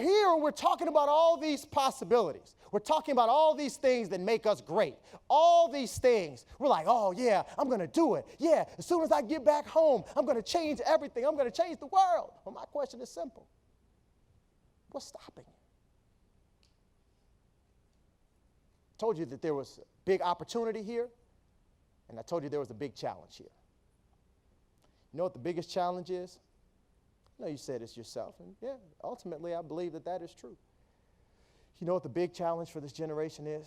here and we're talking about all these possibilities. We're talking about all these things that make us great. All these things. We're like, oh, yeah, I'm going to do it. Yeah, as soon as I get back home, I'm going to change everything. I'm going to change the world. Well, my question is simple. What's stopping you? I told you that there was a big opportunity here, and I told you there was a big challenge here. You know what the biggest challenge is? I know you said it's yourself, and yeah, ultimately I believe that that is true. You know what the big challenge for this generation is?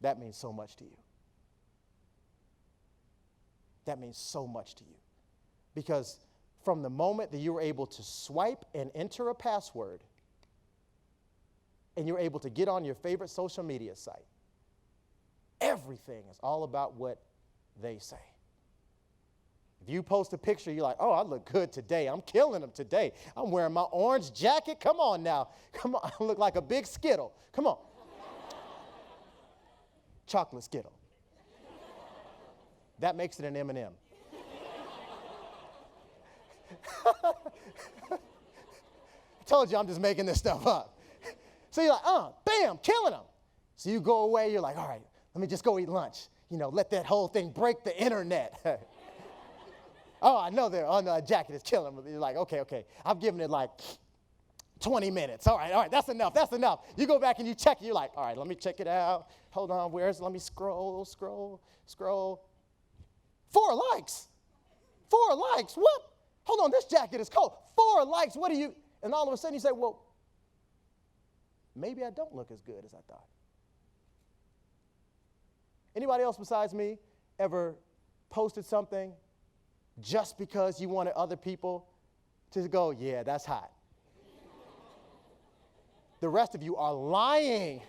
That means so much to you. That means so much to you. Because from the moment that you were able to swipe and enter a password, and you're able to get on your favorite social media site, everything is all about what they say. If you post a picture, you're like, oh, I look good today. I'm killing them today. I'm wearing my orange jacket. Come on now. Come on. I look like a big Skittle. Come on. Chocolate Skittle. That makes it an M&M. I told you I'm just making this stuff up. So you're like, bam, killing them. So you go away, you're like, all right, let me just go eat lunch. You know, let that whole thing break the internet. Oh, I know the jacket is killing them. You're like, okay. I've given it like 20 minutes. All right, that's enough. You go back and you check it. You're like, all right, let me check it out. Hold on, let me scroll. 4 likes. 4 likes, what? Hold on, this jacket is cold. 4 likes, what do you? And all of a sudden you say, well, maybe I don't look as good as I thought. Anybody else besides me ever posted something just because you wanted other people to go, yeah, that's hot? The rest of you are lying.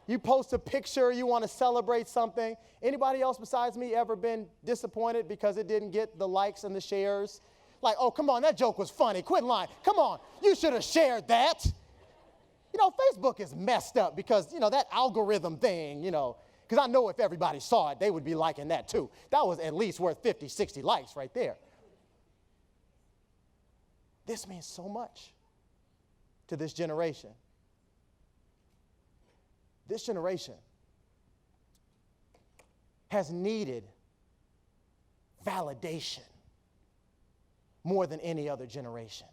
You post a picture, you want to celebrate something. Anybody else besides me ever been disappointed because it didn't get the likes and the shares? Like, oh, come on, that joke was funny. Quit lying. Come on, you should have shared that. You know, Facebook is messed up because, you know, that algorithm thing, you know, because I know if everybody saw it, they would be liking that too. That was at least worth 50, 60 likes right there. This means so much to this generation. This generation has needed validation more than any other generation.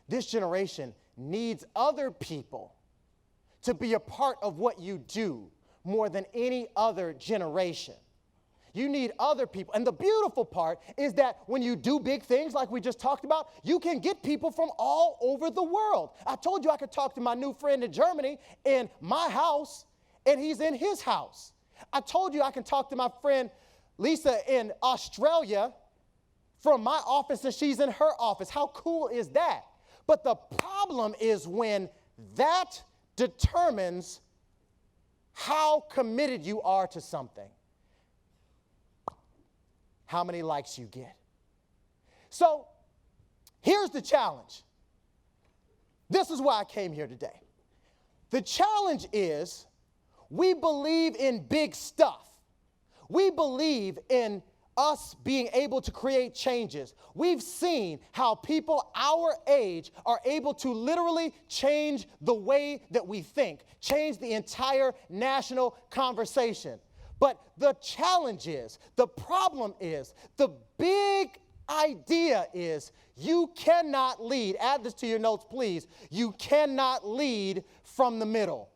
This generation needs other people to be a part of what you do more than any other generation. You need other people. And the beautiful part is that when you do big things like we just talked about, you can get people from all over the world. I told you I could talk to my new friend in Germany in my house, and he's in his house. I told you I can talk to my friend Lisa in Australia from my office, and she's in her office. How cool is that? But the problem is when that determines how committed you are to something. How many likes you get. So here's the challenge. This is why I came here today. The challenge is we believe in big stuff. We believe in us being able to create changes. We've seen how people our age are able to literally change the way that we think, change the entire national conversation. But the challenge is, the problem is, the big idea is you cannot lead. Add this to your notes, please. You cannot lead from the middle.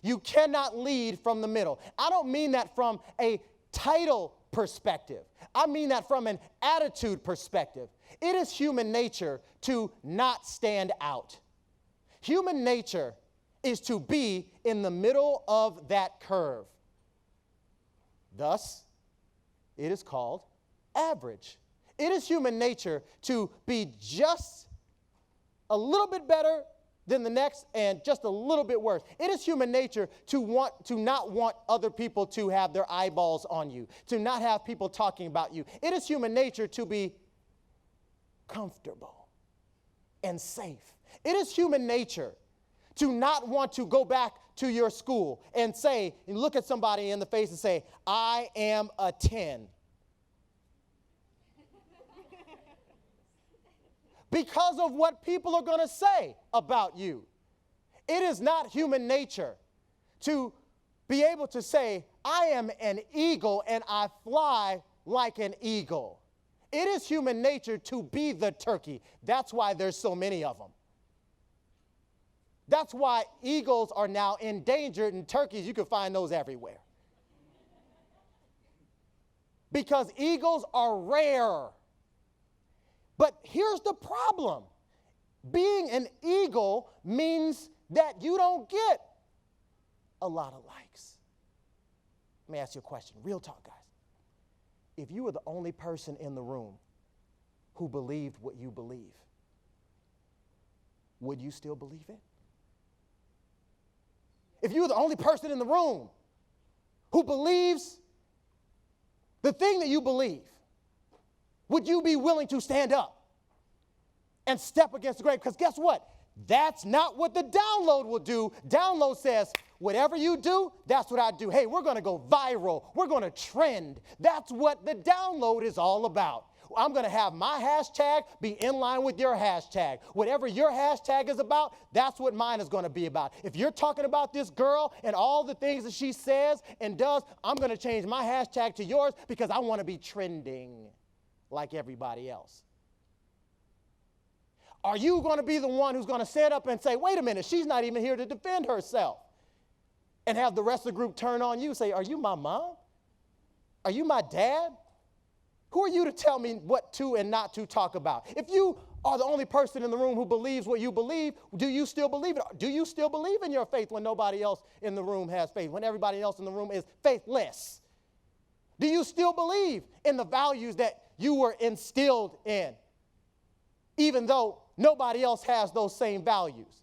You cannot lead from the middle. I don't mean that from a title perspective. I mean that from an attitude perspective. It is human nature to not stand out. Human nature is to be in the middle of that curve. Thus, it is called average. It is human nature to be just a little bit better than the next and just a little bit worse. It is human nature to not want other people to have their eyeballs on you, to not have people talking about you. It is human nature to be comfortable and safe. It is human nature to not want to go back to your school and look at somebody in the face and say, I am a 10. because of what people are going to say about you. It is not human nature to be able to say, I am an eagle and I fly like an eagle. It is human nature to be the turkey. That's why there's so many of them. That's why eagles are now endangered, and turkeys, you can find those everywhere. Because eagles are rare. But here's the problem. Being an eagle means that you don't get a lot of likes. Let me ask you a question. Real talk, guys. If you were the only person in the room who believed what you believe, would you still believe it? If you were the only person in the room who believes the thing that you believe, would you be willing to stand up and step against the grain? Because guess what? That's not what the download will do. Download says, whatever you do, that's what I do. Hey, we're going to go viral. We're going to trend. That's what the download is all about. I'm going to have my hashtag be in line with your hashtag. Whatever your hashtag is about, that's what mine is going to be about. If you're talking about this girl and all the things that she says and does, I'm going to change my hashtag to yours because I want to be trending like everybody else. Are you going to be the one who's going to stand up and say, wait a minute, she's not even here to defend herself? And have the rest of the group turn on you and say, are you my mom? Are you my dad? Who are you to tell me what to and not to talk about? If you are the only person in the room who believes what you believe, do you still believe it? Do you still believe in your faith when nobody else in the room has faith, when everybody else in the room is faithless? Do you still believe in the values that you were instilled in, even though nobody else has those same values?